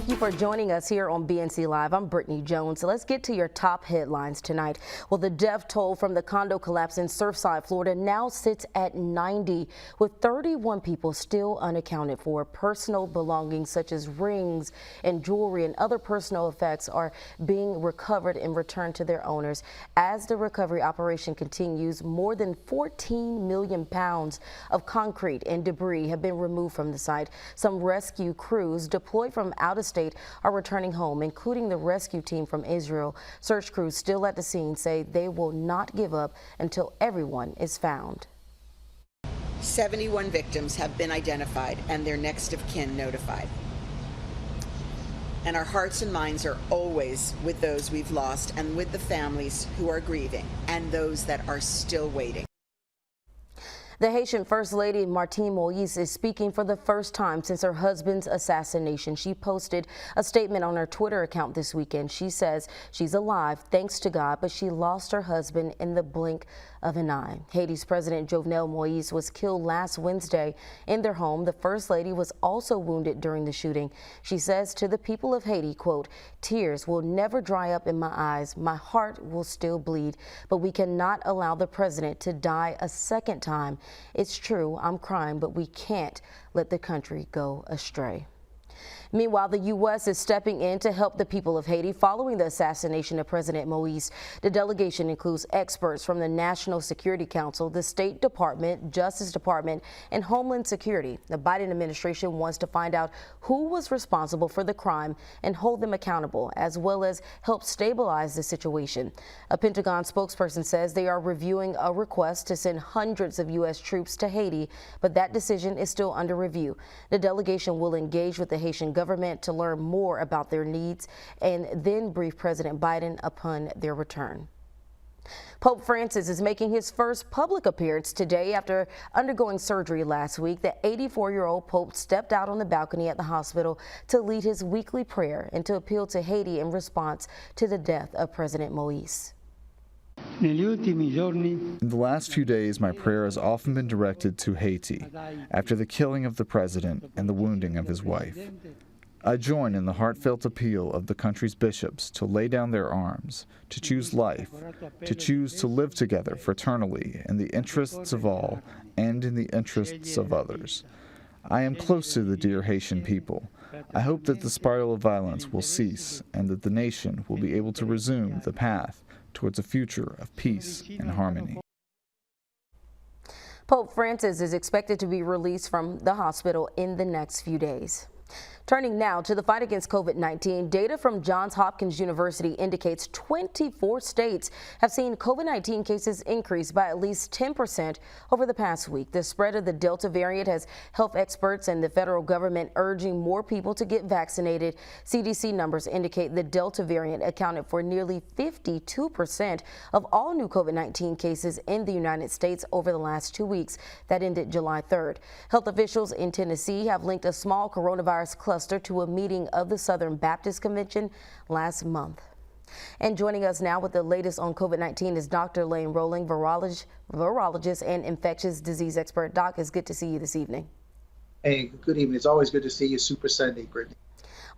Thank you for joining us here on BNC Live. I'm Brittany Jones. So let's get to your top headlines tonight. Well, the death toll from the condo collapse in Surfside, Florida now sits at 90, with 31 people still unaccounted for. Personal belongings such as rings and jewelry and other personal effects are being recovered and returned to their owners. As the recovery operation continues, more than 14 million pounds of concrete and debris have been removed from the site. Some rescue crews deployed from out of state are returning home, including the rescue team from Israel. Search crews still at the scene say they will not give up until everyone is found. 71 victims have been identified and their next of kin notified. And our hearts and minds are always with those we've lost and with the families who are grieving and those that are still waiting. The Haitian First Lady Martine Moïse is speaking for the first time since her husband's assassination. She posted a statement on her Twitter account this weekend. She says she's alive thanks to God, but she lost her husband in the blink of an eye. Haiti's President Jovenel Moïse was killed last Wednesday in their home. The First Lady was also wounded during the shooting. She says to the people of Haiti, quote, "Tears will never dry up in my eyes. My heart will still bleed, but we cannot allow the president to die a second time. It's true, I'm crying, but we can't let the country go astray." Meanwhile, the U.S. is stepping in to help the people of Haiti following the assassination of President Moïse. The delegation includes experts from the National Security Council, the State Department, Justice Department, and Homeland Security. The Biden administration wants to find out who was responsible for the crime and hold them accountable, as well as help stabilize the situation. A Pentagon spokesperson says they are reviewing a request to send hundreds of U.S. troops to Haiti, but that decision is still under review. The delegation will engage with the Haitian government to learn more about their needs and then brief President Biden upon their return. Pope Francis is making his first public appearance today after undergoing surgery last week. The 84-year-old Pope stepped out on the balcony at the hospital to lead his weekly prayer and to appeal to Haiti in response to the death of President Moïse. In the last few days, my prayer has often been directed to Haiti after the killing of the president and the wounding of his wife. I join in the heartfelt appeal of the country's bishops to lay down their arms, to choose life, to choose to live together fraternally in the interests of all and in the interests of others. I am close to the dear Haitian people. I hope that the spiral of violence will cease and that the nation will be able to resume the path towards a future of peace and harmony. Pope Francis is expected to be released from the hospital in the next few days. Turning now to the fight against COVID-19, data from Johns Hopkins University indicates 24 states have seen COVID-19 cases increase by at least 10% over the past week. The spread of the Delta variant has health experts and the federal government urging more people to get vaccinated. CDC numbers indicate the Delta variant accounted for nearly 52% of all new COVID-19 cases in the United States over the last 2 weeks that ended July 3rd. Health officials in Tennessee have linked a small coronavirus cluster to a meeting of the Southern Baptist Convention last month. And joining us now with the latest on COVID-19 is Dr. Lane Rowling, virologist and infectious disease expert. Doc, it's good to see you this evening. Hey, good evening. It's always good to see you. Super Sunday, Brittany.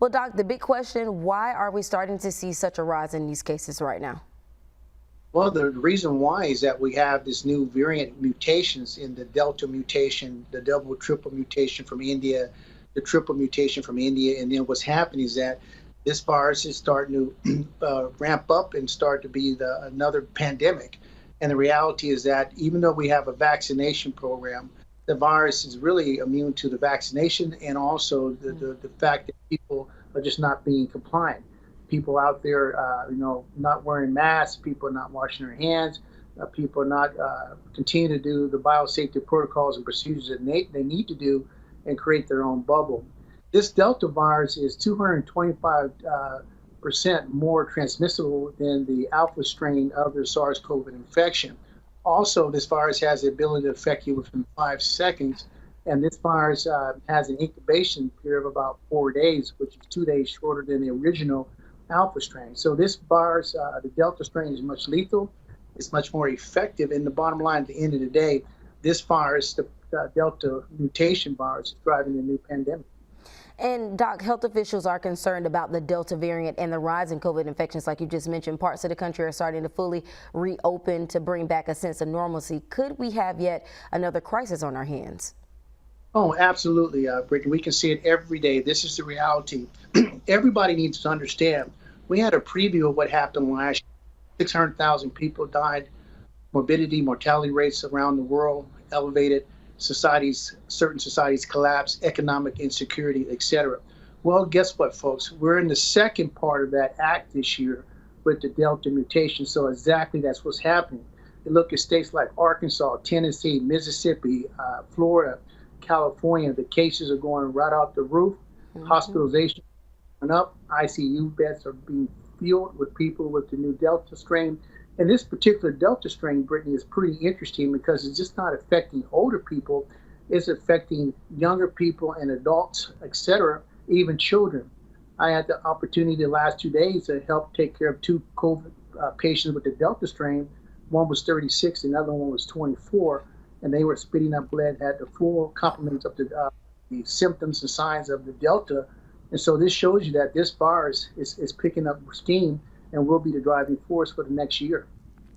Well, Doc, the big question, why are we starting to see such a rise in these cases right now? Well, the reason why is that we have this new variant mutations in the Delta mutation, the double, triple mutation from India, the triple mutation from India, and then what's happening is that this virus is starting to ramp up and start to be another pandemic. And the reality is that even though we have a vaccination program, the virus is really immune to the vaccination and also the fact that people are just not being compliant. People out there, not wearing masks, people not washing their hands, people not continue to do the biosafety protocols and procedures that they need to do and create their own bubble. This Delta virus is 225% more transmissible than the alpha strain of the SARS-CoV infection. Also, this virus has the ability to affect you within 5 seconds, and this virus has an incubation period of about 4 days, which is 2 days shorter than the original alpha strain. So this virus, the Delta strain, is much lethal. It's much more effective, and the bottom line at the end of the day, this virus, the Delta mutation virus, is driving a new pandemic. And Doc, health officials are concerned about the Delta variant and the rise in COVID infections. Like you just mentioned, parts of the country are starting to fully reopen to bring back a sense of normalcy. Could we have yet another crisis on our hands? Oh, absolutely, Brittany. We can see it every day. This is the reality. Everybody needs to understand. We had a preview of what happened last year. 600,000 people died. Morbidity, mortality rates around the world elevated. Certain societies collapsed, economic insecurity, etc. Well, guess what, folks? We're in the second part of that act this year with the Delta mutation. So exactly that's what's happening. You look at states like Arkansas, Tennessee, Mississippi, Florida, California. The cases are going right off the roof. Hospitalization went up. ICU beds are being filled with people with the new Delta strain. And this particular Delta strain, Brittany, is pretty interesting because it's just not affecting older people. It's affecting younger people and adults, etc., even children. I had the opportunity the last 2 days to help take care of two COVID patients with the Delta strain. One was 36, another one was 24, and they were spitting up blood, had the full complement of the symptoms and signs of the Delta. And so this shows you that this virus is picking up steam and will be the driving force for the next year.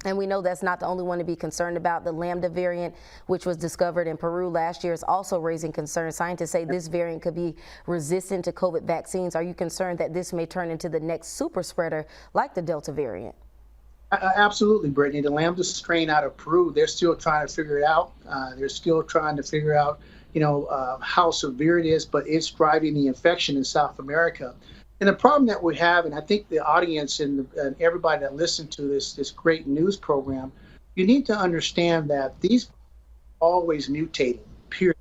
And we know that's not the only one to be concerned about. The Lambda variant, which was discovered in Peru last year, is also raising concerns. Scientists say this variant could be resistant to COVID vaccines. Are you concerned that this may turn into the next super spreader like the Delta variant? Absolutely, Brittany. The Lambda strain out of Peru, they're still trying to figure it out. They're still trying to figure out, how severe it is, but it's driving the infection in South America. And the problem that we have, and I think the audience and everybody that listens to this great news program, you need to understand that these are always mutating, period.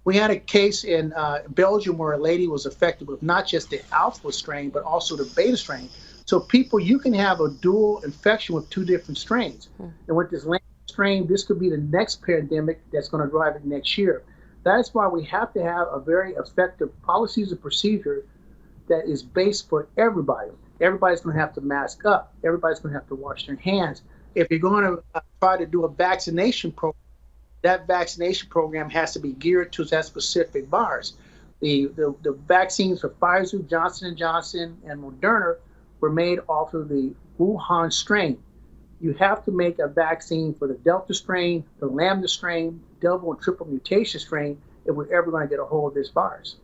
We had a case in Belgium where a lady was affected with not just the alpha strain, but also the beta strain. So you can have a dual infection with two different strains. And with this Lambda strain, this could be the next pandemic that's going to drive it next year. That's why we have to have a very effective policies and procedure that is based for everybody. Everybody's going to have to mask up. Everybody's going to have to wash their hands. If you're going to try to do a vaccination program, that vaccination program has to be geared to that specific virus. The vaccines for Pfizer, Johnson & Johnson, and Moderna were made off of the Wuhan strain. You have to make a vaccine for the Delta strain, the Lambda strain, double and triple mutation strain if we're ever going to get a hold of this virus.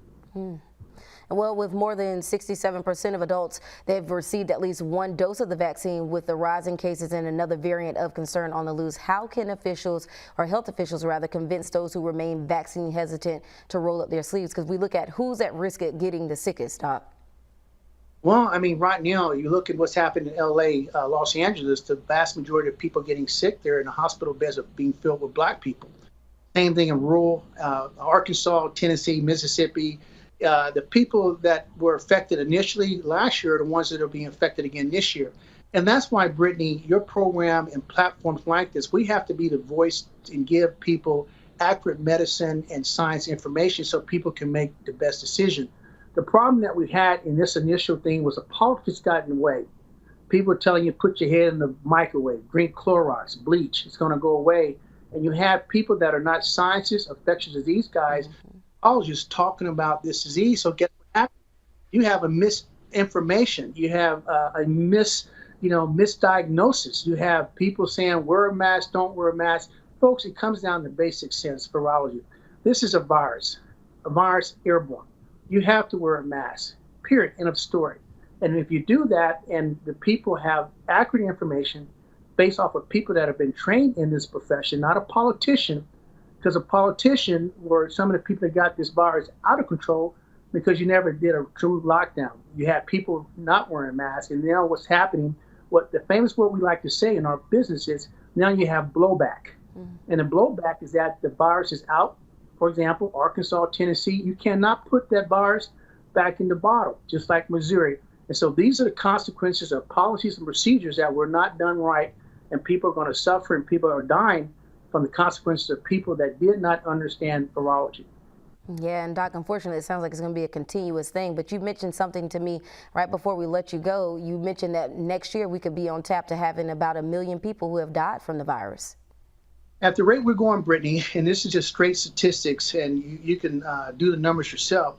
Well, with more than 67% of adults, they've received at least one dose of the vaccine. With the rising cases and another variant of concern on the loose, how can officials, or health officials rather, convince those who remain vaccine hesitant to roll up their sleeves? Because we look at who's at risk at getting the sickest, Doc. Well, I mean, right now, you look at what's happened in L.A., Los Angeles, the vast majority of people getting sick there in the hospital beds are being filled with Black people. Same thing in rural Arkansas, Tennessee, Mississippi. The people that were affected initially last year are the ones that are being affected again this year. And that's why, Brittany, your program and platforms like this, we have to be the voice and give people accurate medicine and science information so people can make the best decision. The problem that we had in this initial thing was the politics got in the way. People are telling you, put your head in the microwave, drink Clorox, bleach, it's going to go away. And you have people that are not scientists, infectious disease guys, all just talking about this disease. So guess what happens? You have a misinformation. You have a misdiagnosis. You have people saying, wear a mask, don't wear a mask. Folks, it comes down to basic sense, virology. This is a virus airborne. You have to wear a mask, period, end of story. And if you do that and the people have accurate information based off of people that have been trained in this profession, not a politician, because a politician were some of the people that got this virus out of control because you never did a true lockdown. You had people not wearing masks, and now what's happening, what the famous word we like to say in our business is, now you have blowback. And the blowback is that the virus is out. For example, Arkansas, Tennessee, you cannot put that virus back in the bottle, just like Missouri. And so these are the consequences of policies and procedures that were not done right, and people are going to suffer and people are dying from the consequences of people that did not understand virology. Yeah, and Doc, unfortunately, it sounds like it's going to be a continuous thing. But you mentioned something to me right before we let you go. You mentioned that next year we could be on tap to having about 1 million people who have died from the virus. At the rate we're going, Brittany, and this is just straight statistics, and you can do the numbers yourself,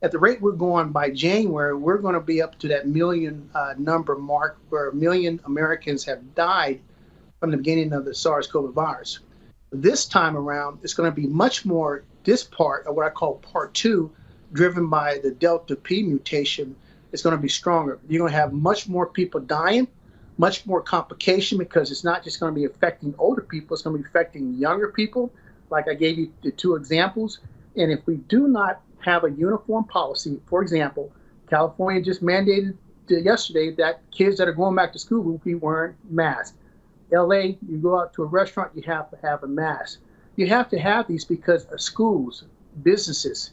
At the rate we're going by January, we're going to be up to that million number mark where 1 million Americans have died from the beginning of the SARS-CoV virus. This time around, it's going to be much more, this part of what I call part two, driven by the Delta P mutation, is going to be stronger. You're going to have much more people dying, much more complication, because it's not just going to be affecting older people, it's going to be affecting younger people, like I gave you the two examples. And if we do not have a uniform policy, for example, California just mandated yesterday that kids that are going back to school will be wearing masks. LA, you go out to a restaurant, you have to have a mask. You have to have these because schools, businesses,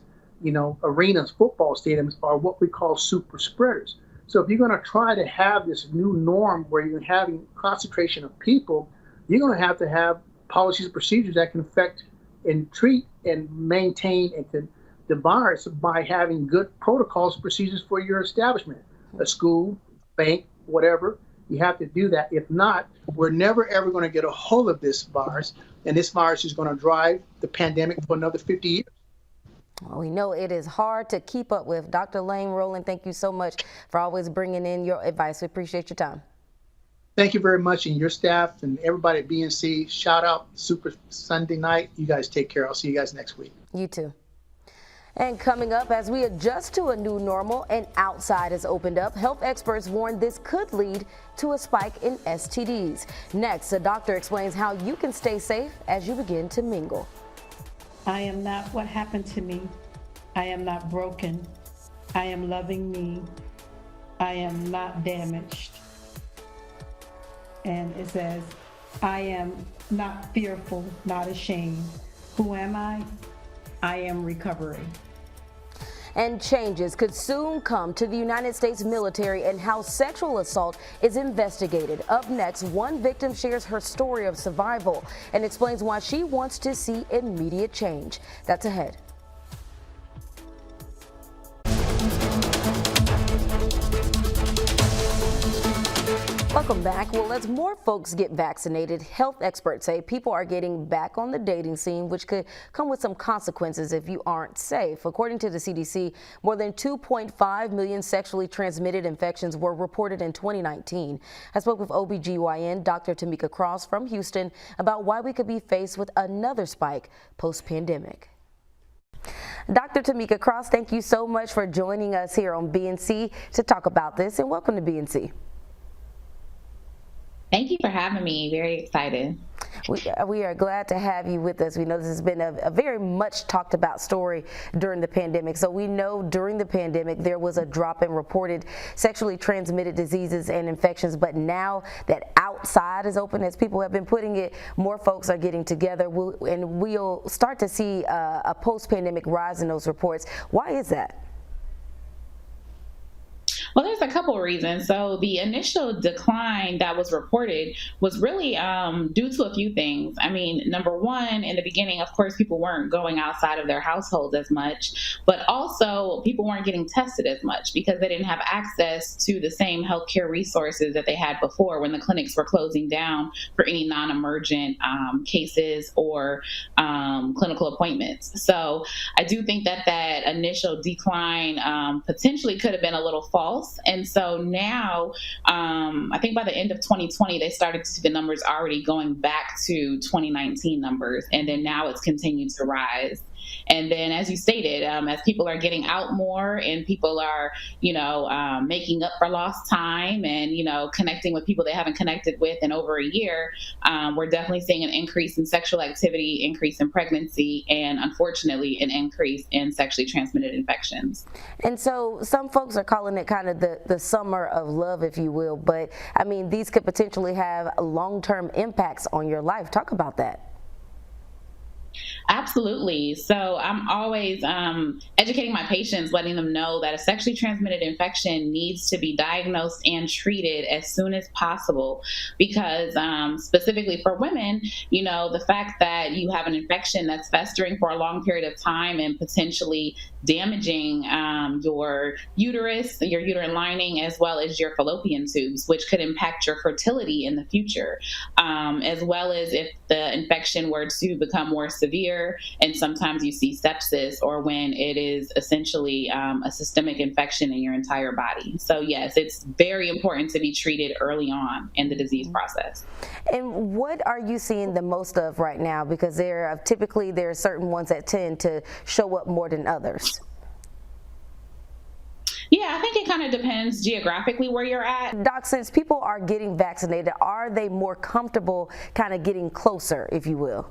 arenas, football stadiums are what we call super spreaders. So if you're going to try to have this new norm where you're having concentration of people, you're going to have policies and procedures that can affect and treat and maintain the virus by having good protocols and procedures for your establishment, a school, bank, whatever. You have to do that. If not, we're never, ever going to get a hold of this virus, and this virus is going to drive the pandemic for another 50 years. Well, we know it is hard to keep up with. Dr. Lane Rowling, thank you so much for always bringing in your advice. We appreciate your time. Thank you very much, and your staff and everybody at BNC. Shout out Super Sunday night. You guys take care. I'll see you guys next week. You too. And coming up, as we adjust to a new normal and outside has opened up, health experts warn this could lead to a spike in STDs. Next, a doctor explains how you can stay safe as you begin to mingle. I am not what happened to me. I am not broken. I am loving me. I am not damaged. And it says, I am not fearful, not ashamed. Who am I? I am recovering. And changes could soon come to the United States military and how sexual assault is investigated. Up next, one victim shares her story of survival and explains why she wants to see immediate change. That's ahead. Welcome back. Well, as more folks get vaccinated, health experts say people are getting back on the dating scene, which could come with some consequences if you aren't safe. According to the CDC, more than 2.5 million sexually transmitted infections were reported in 2019. I spoke with OBGYN Dr. Tamika Cross from Houston about why we could be faced with another spike post-pandemic. Dr. Tamika Cross, thank you so much for joining us here on BNC to talk about this, and welcome to BNC. Thank you for having me. Very excited. We are glad to have you with us. We know this has been a very much talked about story during the pandemic. So we know during the pandemic there was a drop in reported sexually transmitted diseases and infections, but now that outside is open, as people have been putting it, more folks are getting together, and we'll start to see a post-pandemic rise in those reports. Why is that? Well, there's a couple of reasons. So the initial decline that was reported was really due to a few things. I mean, number one, in the beginning, of course, people weren't going outside of their households as much, but also people weren't getting tested as much because they didn't have access to the same healthcare resources that they had before when the clinics were closing down for any non-emergent cases or clinical appointments. So I do think that that initial decline potentially could have been a little false. And so now, I think by the end of 2020, they started to see the numbers already going back to 2019 numbers. And then now it's continued to rise. And then, as you stated, as people are getting out more and people are, making up for lost time and, connecting with people they haven't connected with in over a year, we're definitely seeing an increase in sexual activity, increase in pregnancy, and unfortunately, an increase in sexually transmitted infections. And so some folks are calling it kind of the summer of love, if you will. But I mean, these could potentially have long-term impacts on your life. Talk about that. Absolutely. So I'm always educating my patients, letting them know that a sexually transmitted infection needs to be diagnosed and treated as soon as possible because specifically for women, the fact that you have an infection that's festering for a long period of time and potentially damaging your uterus, your uterine lining, as well as your fallopian tubes, which could impact your fertility in the future, as well as if the infection were to become more severe severe, and sometimes you see sepsis, or when it is essentially a systemic infection in your entire body. So yes, it's very important to be treated early on in the disease process. And what are you seeing the most of right now? Because there are certain ones that tend to show up more than others. Yeah, I think it kind of depends geographically where you're at. Doc, since people are getting vaccinated, are they more comfortable kind of getting closer, if you will?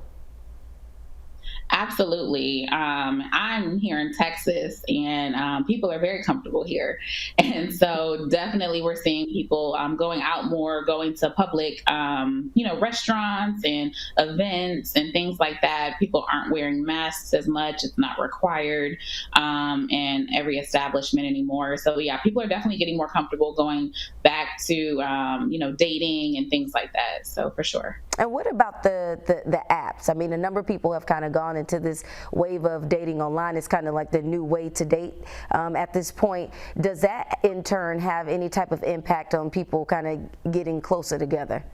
Absolutely. I'm here in Texas, and people are very comfortable here. And so definitely we're seeing people going out more, going to public, restaurants and events and things like that. People aren't wearing masks as much. It's not required in every establishment anymore. So yeah, people are definitely getting more comfortable going back to, dating and things like that. So for sure. And what about the apps? I mean, a number of people have kind of gone into this wave of dating online. It's kind of like the new way to date at this point. Does that in turn have any type of impact on people kind of getting closer together?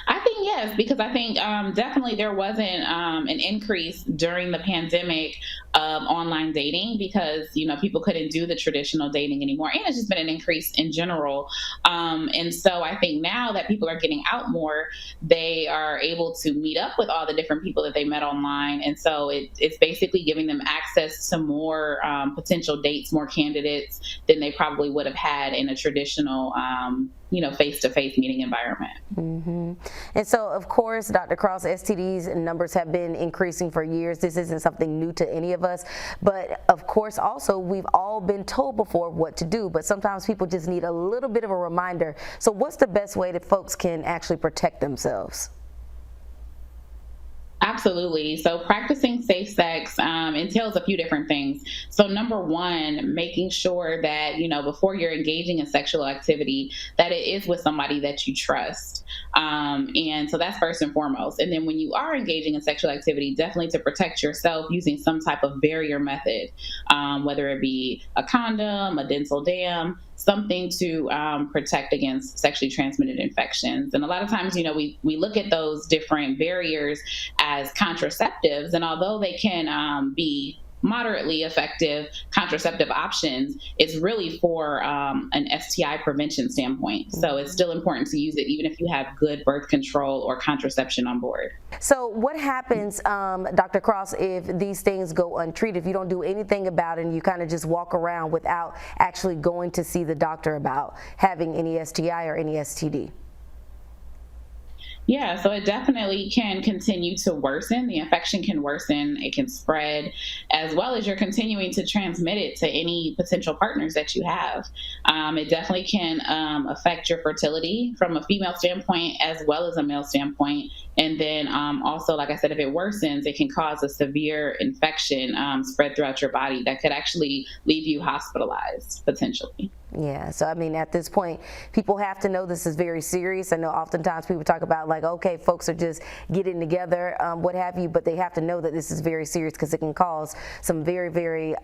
I think yes, because I think definitely there wasn't an increase during the pandemic of online dating, because people couldn't do the traditional dating anymore, and it's just been an increase in general. And so I think now that people are getting out more, they are able to meet up with all the different people that they met online, and so it's basically giving them access to more potential dates, more candidates than they probably would have had in a traditional face-to-face meeting environment. Mm-hmm. And so, of course, Dr. Cross, STDs numbers have been increasing for years. This isn't something new to any of us. But, of course, also, we've all been told before what to do. But sometimes people just need a little bit of a reminder. So what's the best way that folks can actually protect themselves? Absolutely. So practicing safe sex entails a few different things. So number one, making sure that, before you're engaging in sexual activity, that it is with somebody that you trust. And so that's first and foremost. And then when you are engaging in sexual activity, definitely to protect yourself using some type of barrier method, whether it be a condom, a dental dam, something to protect against sexually transmitted infections. And a lot of times, we look at those different barriers as contraceptives, and although they can be moderately effective contraceptive options, it's really for an STI prevention standpoint. So it's still important to use it even if you have good birth control or contraception on board. So what happens, Dr. Cross, if these things go untreated, if you don't do anything about it and you kind of just walk around without actually going to see the doctor about having any STI or any STD? Yeah, so it definitely can continue to worsen. The infection can worsen, it can spread, as well as you're continuing to transmit it to any potential partners that you have. It definitely can affect your fertility from a female standpoint as well as a male standpoint. And then also, like I said, if it worsens, it can cause a severe infection spread throughout your body that could actually leave you hospitalized potentially. Yeah, so I mean, at this point, people have to know this is very serious. I know oftentimes people talk about like, okay, folks are just getting together, what have you, but they have to know that this is very serious because it can cause some very, very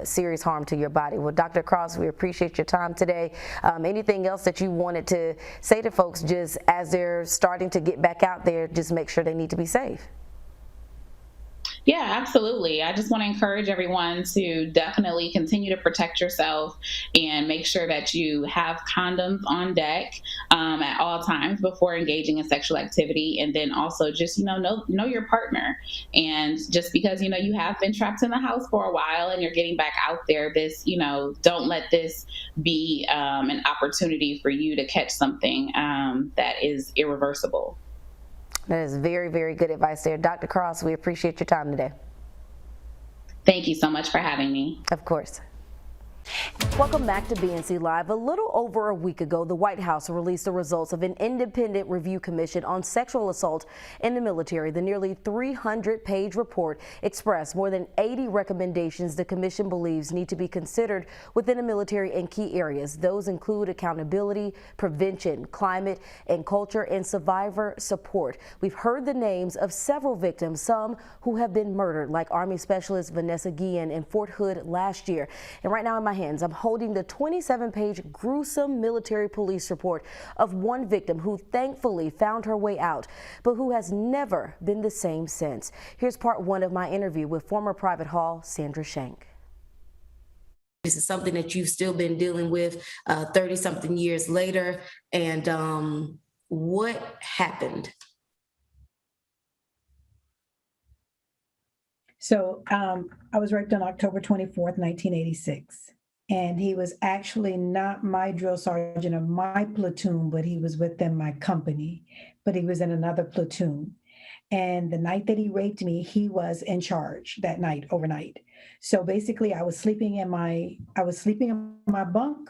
serious harm to your body. Well, Dr. Cross, we appreciate your time today. Anything else that you wanted to say to folks just as they're starting to get back out there, just make sure they need to be safe? Yeah, absolutely. I just want to encourage everyone to definitely continue to protect yourself and make sure that you have condoms on deck at all times before engaging in sexual activity. And then also just, know your partner. And just because, you have been trapped in the house for a while and you're getting back out there, don't let this be an opportunity for you to catch something that is irreversible. That is very, very good advice there. Dr. Cross, we appreciate your time today. Thank you so much for having me. Of course. Welcome back to BNC Live. A little over a week ago, the White House released the results of an independent review commission on sexual assault in the military. The nearly 300-page report expressed more than 80 recommendations the commission believes need to be considered within the military in key areas. Those include accountability, prevention, climate and culture, and survivor support. We've heard the names of several victims, some who have been murdered, like Army Specialist Vanessa Guillen in Fort Hood last year. And right now in my hands, I'm holding the 27-page gruesome military police report of one victim who thankfully found her way out, but who has never been the same since. Here's part one of my interview with former Private Hall Sandra Shank. This is something that you've still been dealing with 30-something years later. And what happened? So I was raped on October 24th, 1986. And he was actually not my drill sergeant of my platoon, but he was within my company, but he was in another platoon. And the night that he raped me, he was in charge that night, overnight. So basically I was sleeping in my bunk.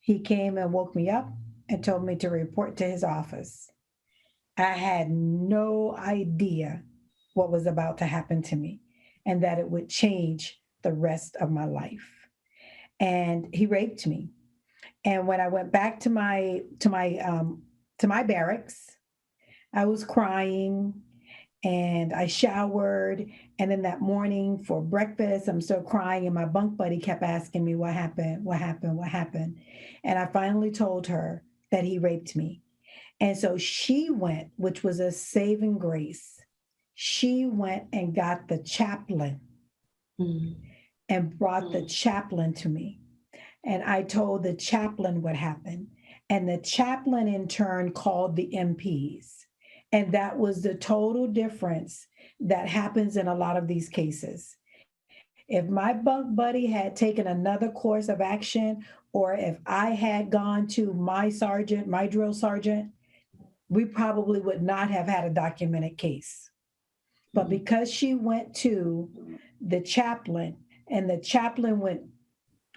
He came and woke me up and told me to report to his office. I had no idea what was about to happen to me and that it would change the rest of my life. And he raped me. And when I went back to my barracks, I was crying and I showered. And then that morning for breakfast, I'm still crying. And my bunk buddy kept asking me, what happened? What happened? What happened? And I finally told her that he raped me. And so she went, which was a saving grace. She went and got the chaplain and brought the chaplain to me. And I told the chaplain what happened. And the chaplain in turn called the MPs. And that was the total difference that happens in a lot of these cases. If my bunk buddy had taken another course of action, or if I had gone to my sergeant, my drill sergeant, we probably would not have had a documented case. But because she went to the chaplain and the chaplain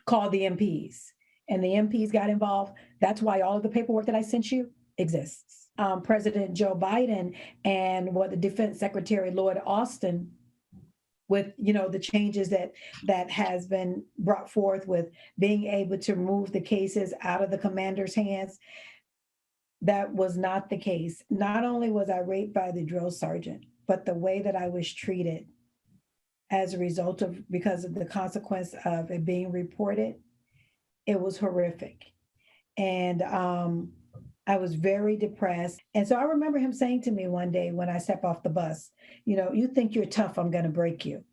called the MPs and the MPs got involved, that's why all of the paperwork that I sent you exists. President Joe Biden and what the Defense Secretary Lloyd Austin, with the changes that has been brought forth with being able to move the cases out of the commander's hands, that was not the case. Not only was I raped by the drill sergeant, but the way that I was treated as a result of, because of the consequence of it being reported, it was horrific. And I was very depressed. And so I remember him saying to me one day when I stepped off the bus, you think you're tough, I'm gonna break you.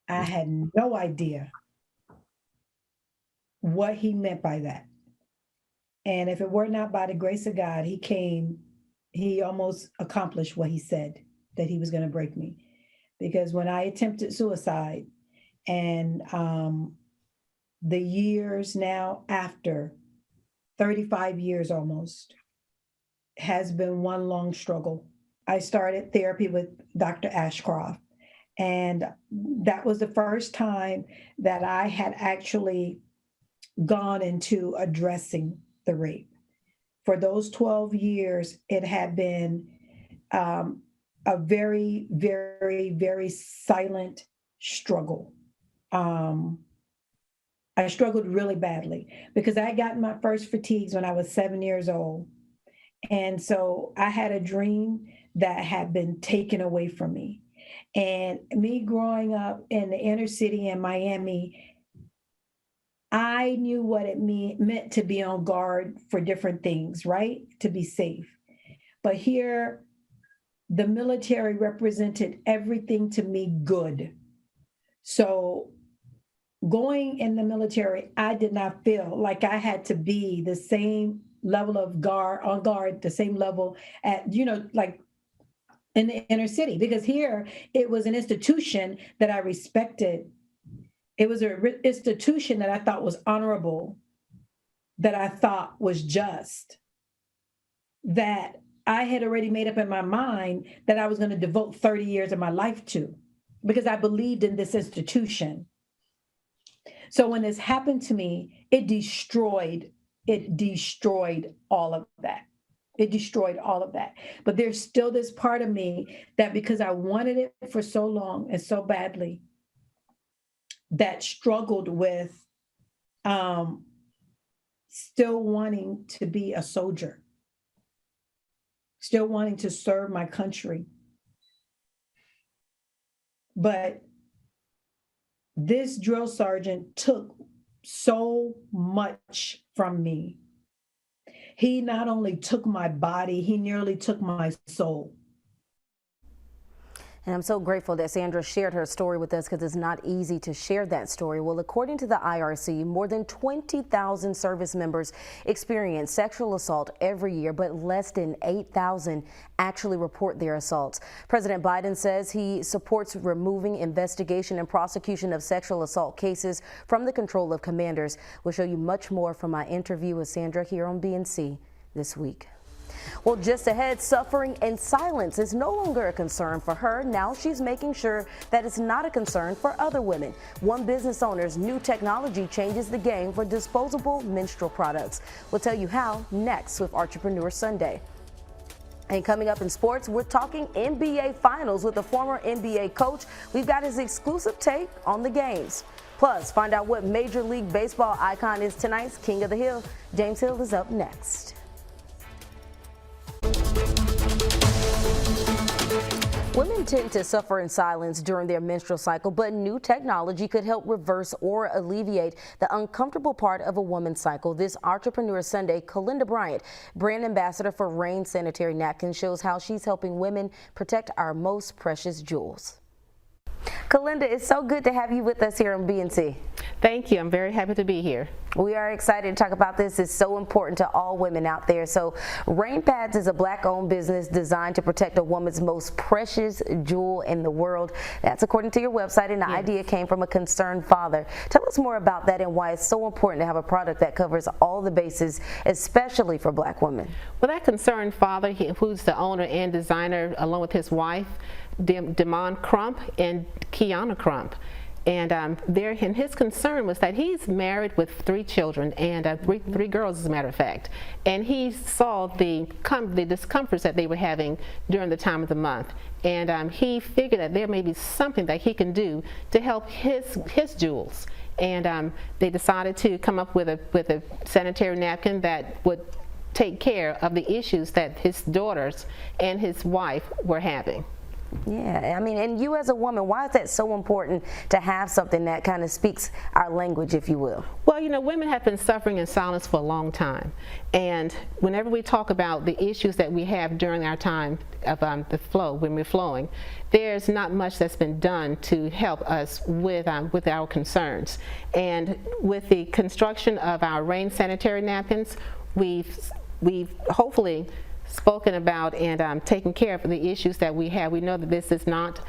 I had no idea what he meant by that. And if it were not by the grace of God, he almost accomplished what he said, that he was gonna break me. Because when I attempted suicide and the years now after, 35 years almost, has been one long struggle. I started therapy with Dr. Ashcroft, and that was the first time that I had actually gone into addressing the rape. For those 12 years, it had been a very, very, very silent struggle. I struggled really badly because I got my first fatigues when I was 7 years old. And so I had a dream that had been taken away from me. And me growing up in the inner city in Miami, I knew what it meant to be on guard for different things, right? To be safe. But here, the military represented everything to me good. So going in the military, I did not feel like I had to be the same level of on guard, the same level at, like in the inner city, because here it was an institution that I respected. It was an institution that I thought was honorable, that I thought was just, that I had already made up in my mind that I was going to devote 30 years of my life to, because I believed in this institution. So when this happened to me, it destroyed all of that. It destroyed all of that. But there's still this part of me that, because I wanted it for so long and so badly, that struggled with still wanting to be a soldier, still wanting to serve my country. But this drill sergeant took so much from me. He not only took my body, he nearly took my soul. And I'm so grateful that Sandra shared her story with us, because it's not easy to share that story. Well, according to the IRC, more than 20,000 service members experience sexual assault every year, but less than 8,000 actually report their assaults. President Biden says he supports removing investigation and prosecution of sexual assault cases from the control of commanders. We'll show you much more from my interview with Sandra here on BNC this week. Well, just ahead, suffering in silence is no longer a concern for her. Now she's making sure that it's not a concern for other women. One business owner's new technology changes the game for disposable menstrual products. We'll tell you how next with Entrepreneur Sunday. And coming up in sports, we're talking NBA Finals with a former NBA coach. We've got his exclusive take on the games. Plus, find out what Major League Baseball icon is tonight's King of the Hill. James Hill is up next. Women tend to suffer in silence during their menstrual cycle, but new technology could help reverse or alleviate the uncomfortable part of a woman's cycle. This Entrepreneur Sunday, Kalinda Bryant, brand ambassador for Rain Sanitary Napkins, shows how she's helping women protect our most precious jewels. Kalinda, it's so good to have you with us here on BNC. Thank you. I'm very happy to be here. We are excited to talk about this. It's so important to all women out there. So Rain Pads is a Black-owned business designed to protect a woman's most precious jewel in the world. That's according to your website, and the idea came from a concerned father. Tell us more about that and why it's so important to have a product that covers all the bases, especially for Black women. Well, that concerned father, who's the owner and designer, along with his wife, Demond Crump and Kiana Crump. And his concern was that he's married with 3 children and three girls, as a matter of fact. And he saw the discomforts that they were having during the time of the month. And he figured that there may be something that he can do to help his jewels. And they decided to come up with a sanitary napkin that would take care of the issues that his daughters and his wife were having. Yeah, I mean, and you as a woman, why is that so important to have something that kind of speaks our language, if you will? Well, you know, women have been suffering in silence for a long time. And whenever we talk about the issues that we have during our time of the flow, when we're flowing, there's not much that's been done to help us with our concerns. And with the construction of our Rain sanitary napkins, we've hopefully spoken about and taken care of the issues that we have. We know that this is not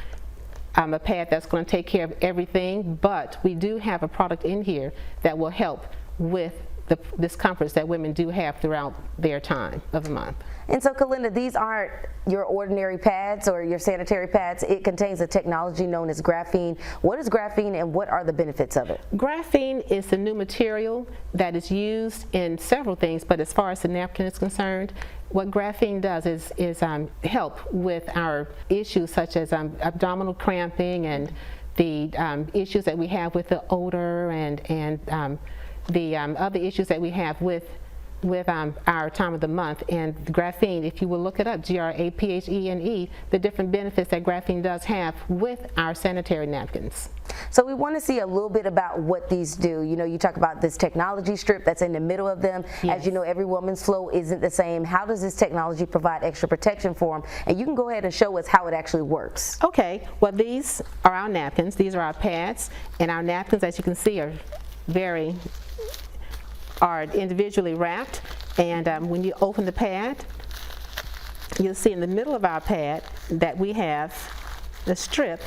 a pad that's going to take care of everything, but we do have a product in here that will help with the discomforts that women do have throughout their time of the month. And so, Kalinda, these aren't your ordinary pads or your sanitary pads. It contains a technology known as graphene. What is graphene and what are the benefits of it? Graphene is the new material that is used in several things, but as far as the napkin is concerned, what graphene does is help with our issues such as abdominal cramping and the issues that we have with the odor and the other issues that we have with our time of the month. And graphene, if you will look it up, Graphene, the different benefits that graphene does have with our sanitary napkins. So we want to see a little bit about what these do. You know, you talk about this technology strip that's in the middle of them. Yes. As you know, every woman's flow isn't the same. How does this technology provide extra protection for them? And you can go ahead and show us how it actually works. Okay, well, these are our napkins. These are our pads, and our napkins, as you can see, are individually wrapped. And when you open the pad, you'll see in the middle of our pad that we have the strip,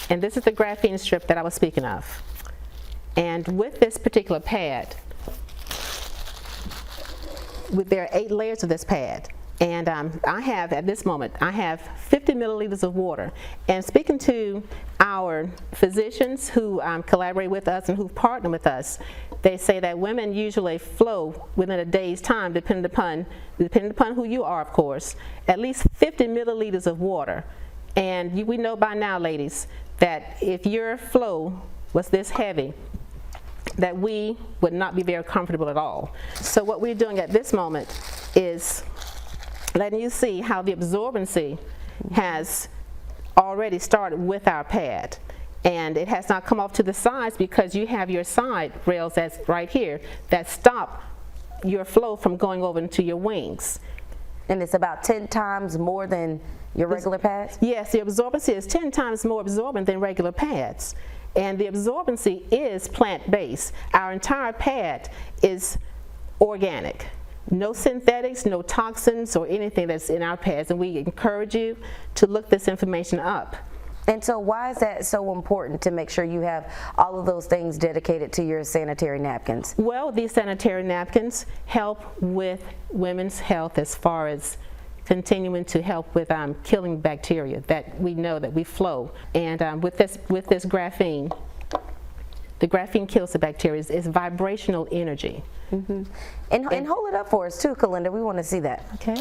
and this is the graphene strip that I was speaking of. And with this particular pad, there are 8 layers of this pad. And I have, at this moment, I have 50 milliliters of water. And speaking to our physicians who collaborate with us and who partner with us, they say that women usually flow within a day's time, depending upon who you are, of course, at least 50 milliliters of water. And we know by now, ladies, that if your flow was this heavy, that we would not be very comfortable at all. So what we're doing at this moment is letting you see how the absorbency has already started with our pad. And it has not come off to the sides because you have your side rails that's right here that stop your flow from going over into your wings. And it's about 10 times more than your regular pads? Yes, the absorbency is 10 times more absorbent than regular pads. And the absorbency is plant-based. Our entire pad is organic. No synthetics, no toxins or anything that's in our pads. And we encourage you to look this information up. And so why is that so important to make sure you have all of those things dedicated to your sanitary napkins? Well, these sanitary napkins help with women's health as far as continuing to help with killing bacteria that we know that we flow. And with this graphene, the graphene kills the bacteria. It's vibrational energy. Mm-hmm. And hold it up for us too, Kalinda. We want to see that. Okay.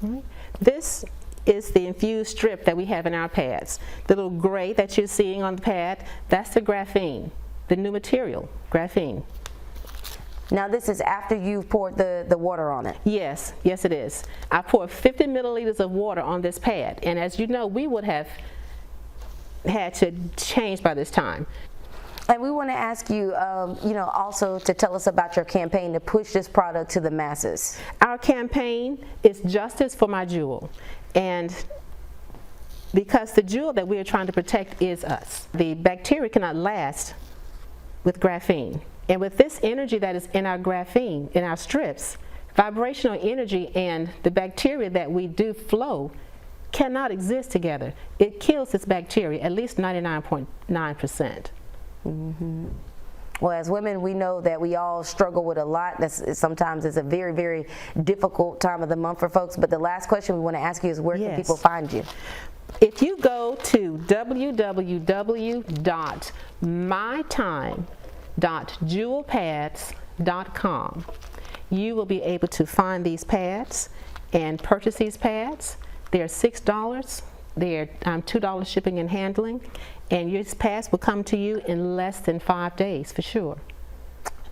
All right. This is the infused strip that we have in our pads. The little gray that you're seeing on the pad, that's the graphene, the new material, graphene. Now this is after you've poured the water on it? Yes, yes it is. I poured 50 milliliters of water on this pad, and as you know, we would have had to change by this time. And we want to ask you, also to tell us about your campaign to push this product to the masses. Our campaign is Justice for My Jewel. And because the jewel that we are trying to protect is us. The bacteria cannot last with graphene. And with this energy that is in our graphene, in our strips, vibrational energy and the bacteria that we do flow cannot exist together. It kills this bacteria, at least 99.9%. Mm-hmm. Well, as women, we know that we all struggle with a lot. Sometimes it's a very, very difficult time of the month for folks. But the last question we want to ask you is, where can people find you? If you go to www.mytime.jewelpads.com, you will be able to find these pads and purchase these pads. They're $6. They're $2 shipping and handling. And your pads will come to you in less than 5 days, for sure.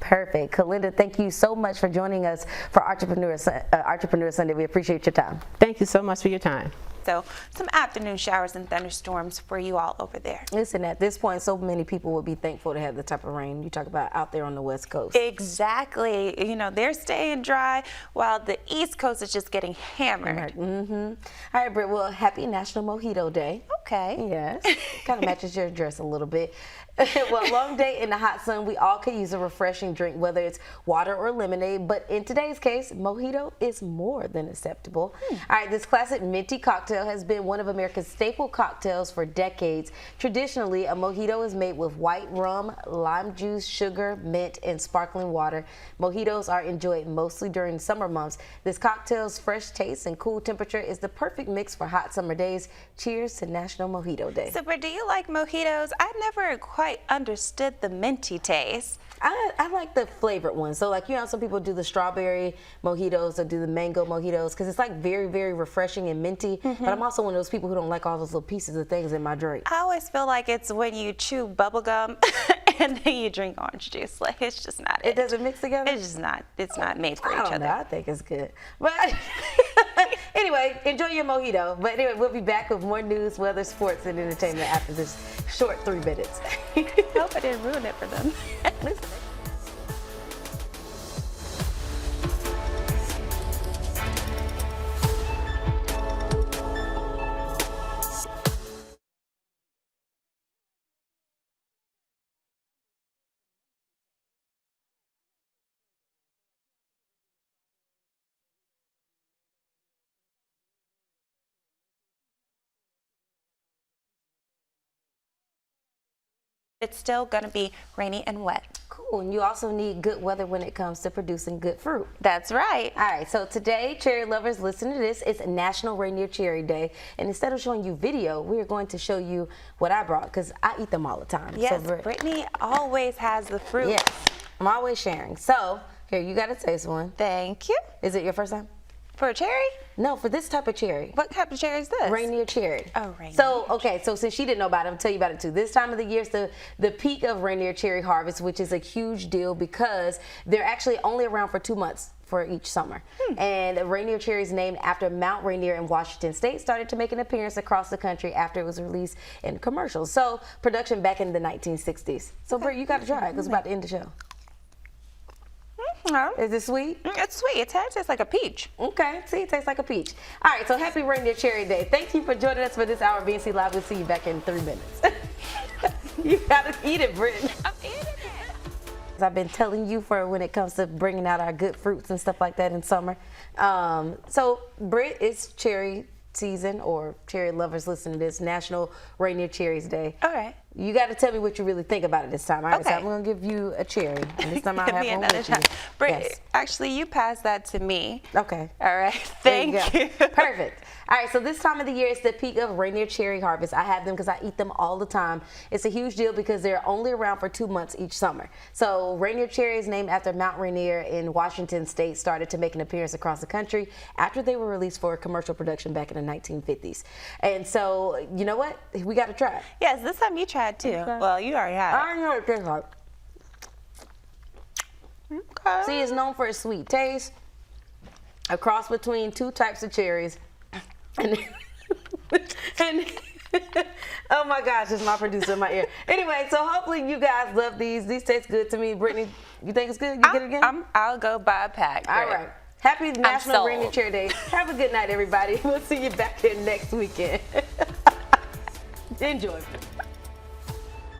Perfect. Kalinda, thank you so much for joining us for Entrepreneur Sunday. We appreciate your time. Thank you so much for your time. So some afternoon showers and thunderstorms for you all over there. Listen, at this point, so many people would be thankful to have the type of rain you talk about out there on the West Coast. Exactly. You know, they're staying dry while the East Coast is just getting hammered. Mm-hmm. All right, Britt, well, happy National Mojito Day. Okay. Yes. Kind of matches your dress a little bit. Well, long day in the hot sun, we all could use a refreshing drink, whether it's water or lemonade. But in today's case, mojito is more than acceptable. All right, this classic minty cocktail has been one of America's staple cocktails for decades. Traditionally, a mojito is made with white rum, lime juice, sugar, mint, and sparkling water. Mojitos are enjoyed mostly during summer months. This cocktail's fresh taste and cool temperature is the perfect mix for hot summer days. Cheers to National Mojito Day. So, do you like mojitos? I never quite understood the minty taste. I like the flavored ones. So like, some people do the strawberry mojitos or do the mango mojitos because it's like very, very refreshing and minty. But I'm also one of those people who don't like all those little pieces of things in my drink. I always feel like it's when you chew bubble gum and then you drink orange juice. Like, it's just not it. It doesn't mix together? It's just not. It's not made for each other. I think it's good. But anyway, enjoy your mojito. But anyway, we'll be back with more news, weather, sports, and entertainment after this short 3 minutes. Hope I didn't ruin it for them. Listen. It's still going to be rainy and wet. Cool, and you also need good weather when it comes to producing good fruit. That's right. All right, so today, cherry lovers, listen to this. It's National Rainier Cherry Day, and instead of showing you video, we're going to show you what I brought because I eat them all the time. Yes, so, Brittany always has the fruit. Yes, I'm always sharing. So, here, you got to taste one. Thank you. Is it your first time? For a cherry? No, for this type of cherry. What type of cherry is this? Rainier cherry. Oh, Rainier. So, okay, so since she didn't know about it, I'll tell you about it too. This time of the year is the peak of Rainier cherry harvest, which is a huge deal because they're actually only around for 2 months for each summer. And Rainier cherry is named after Mount Rainier in Washington State, started to make an appearance across the country after it was released in commercials. So, production back in the 1960s. So, Britt, you got to try it because it's about to end the show. Is it sweet? It's sweet. It tastes like a peach. Okay, see, it tastes like a peach. All right, so happy Rainier Cherry Day. Thank you for joining us for this hour of BNC Live. We'll see you back in 3 minutes. You gotta eat it, Britt. I'm eating it. I've been telling you for when it comes to bringing out our good fruits and stuff like that in summer. So, Britt, it's cherry season, or cherry lovers listen to this, National Rainier Cherries Day. All right. You got to tell me what you really think about it this time. All right, Okay. so I'm going to give you a cherry, and this time I'll Give have me one another with shot. you. Britt, Yes. actually, you pass that to me. Okay. All right. There you Thank go. you. Perfect. All right, so this time of the year is the peak of Rainier cherry harvest. I have them because I eat them all the time. It's a huge deal because they're only around for 2 months each summer. So Rainier cherry is named after Mount Rainier in Washington State, started to make an appearance across the country after they were released for commercial production back in the 1950s. And so, you know what? We got to try it. Yes, this time you tried too. Okay. Well, you already had it. I know what it tastes like. Okay. See, it's known for its sweet taste, a cross between 2 types of cherries. And oh my gosh, it's my producer in my ear. Anyway, so hopefully you guys love these. These taste good to me. Brittany, you think it's good? You get it again? I'll go buy a pack. All Britt. right. Happy National sold. Rainier Cherry Day. Have a good night, everybody. We'll see you back here next weekend. Enjoy.